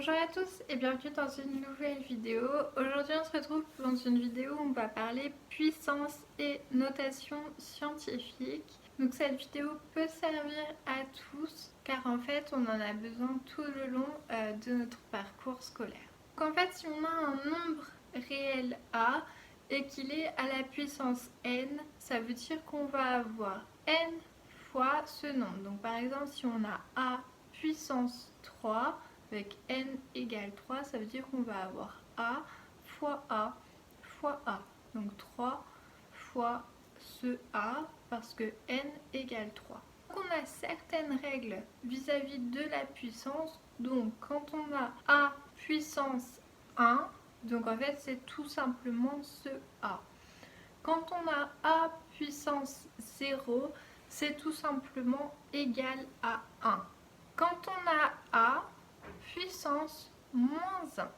Bonjour à tous et bienvenue dans une nouvelle vidéo. Aujourd'hui on se retrouve dans une vidéo où on va parler puissance et notation scientifique. Donc cette vidéo peut servir à tous car en fait on en a besoin tout le long de notre parcours scolaire. Donc en fait si on a un nombre réel A et qu'il est à la puissance n, ça veut dire qu'on va avoir n fois ce nombre. Donc par exemple si on a A puissance 3 avec n égale 3, ça veut dire qu'on va avoir A fois A fois A. Donc 3 fois ce A parce que n égale 3. Donc on a certaines règles vis-à-vis de la puissance. Donc quand on a A puissance 1, donc en fait c'est tout simplement ce A. Quand on a A puissance 0, c'est tout simplement égal à 1. Quand on a A puissance moins 1,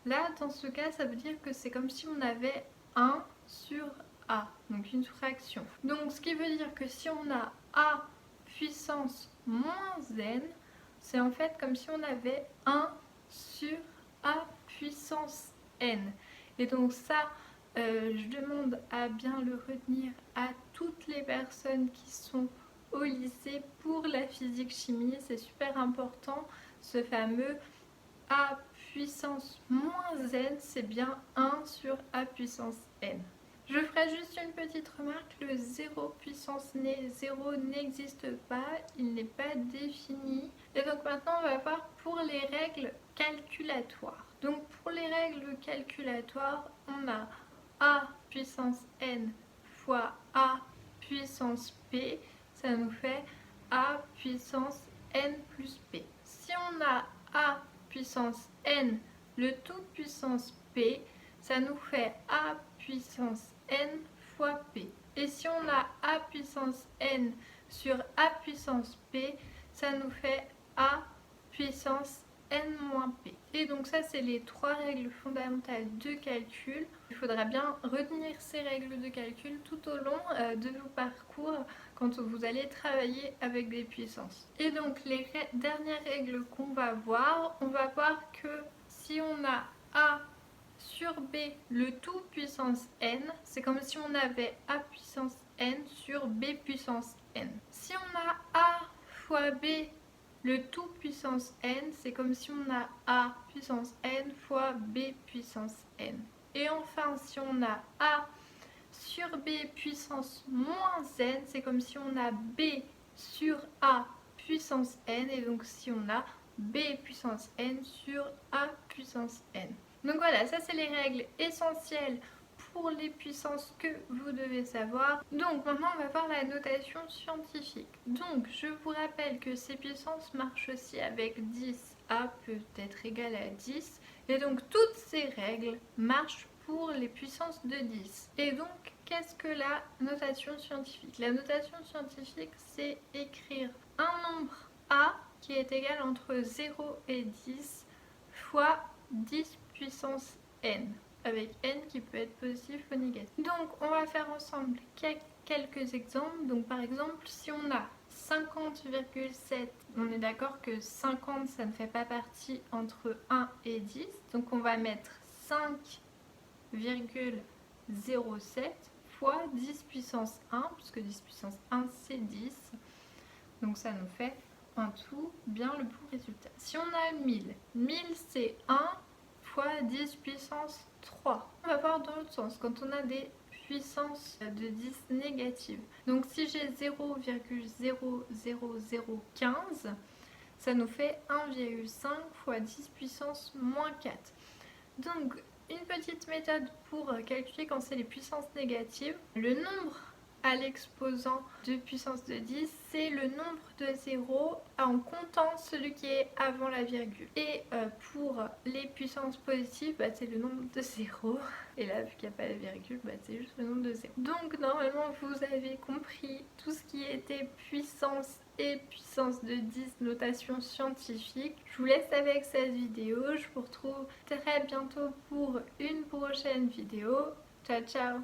là dans ce cas ça veut dire que c'est comme si on avait 1 sur A, donc une fraction. Donc ce qui veut dire que si on a A puissance moins n, c'est en fait comme si on avait 1 sur A puissance n. Et donc ça, je demande à bien le retenir à toutes les personnes qui sont au lycée pour la physique-chimie. C'est super important, ce fameux A puissance moins n, c'est bien 1 sur A puissance n. Je ferai juste une petite remarque, le 0 puissance 0 n'existe pas, il n'est pas défini. Et donc maintenant on va voir pour les règles calculatoires. Donc pour les règles calculatoires, on a A puissance n fois A puissance p, ça nous fait A puissance n plus p. Si on a A puissance n, le tout puissance p, ça nous fait A puissance n fois p. Et si on a A puissance n sur A puissance p, ça nous fait A puissance n moins p. Et donc ça c'est les trois règles fondamentales de calcul. Il faudra bien retenir ces règles de calcul tout au long de vos parcours quand vous allez travailler avec des puissances. Et donc les dernières règles qu'on va voir, on va voir que si on a A sur B le tout puissance n, c'est comme si on avait A puissance n sur B puissance n. Si on a A fois B le tout puissance n, c'est comme si on a A puissance n fois B puissance n. Et enfin, si on a A sur B puissance moins n, c'est comme si on a B sur A puissance n, et donc si on a B puissance n sur A puissance n. Donc voilà, ça c'est les règles essentielles pour les puissances que vous devez savoir. Donc maintenant on va voir la notation scientifique. Donc je vous rappelle que ces puissances marchent aussi avec 10. A peut être égal à 10. Et donc toutes ces règles marchent pour les puissances de 10. Et donc qu'est-ce que la notation scientifique? La notation scientifique, c'est écrire un nombre A qui est égal entre 0 et 10 fois 10 puissance n, avec n qui peut être positif ou négatif. Donc on va faire ensemble quelques exemples. Donc par exemple si on a 50,7, on est d'accord que 50 ça ne fait pas partie entre 1 et 10, donc on va mettre 5,07 fois 10 puissance 1, puisque 10 puissance 1 c'est 10, donc ça nous fait en tout bien le bon résultat. Si on a 1000, 1000 c'est 1 fois 10 puissance 3. On va voir dans l'autre sens, quand on a des puissances de 10 négatives. Donc si j'ai 0,00015, ça nous fait 1,5 fois 10 puissance moins 4. Donc une petite méthode pour calculer quand c'est les puissances négatives. Le nombre à l'exposant de puissance de 10, c'est le nombre de zéros en comptant celui qui est avant la virgule. Et pour les puissances positives, c'est le nombre de zéros. Et là, vu qu'il n'y a pas la virgule, c'est juste le nombre de zéros. Donc normalement, vous avez compris tout ce qui était puissance et puissance de 10, notation scientifique. Je vous laisse avec cette vidéo. Je vous retrouve très bientôt pour une prochaine vidéo. Ciao, ciao!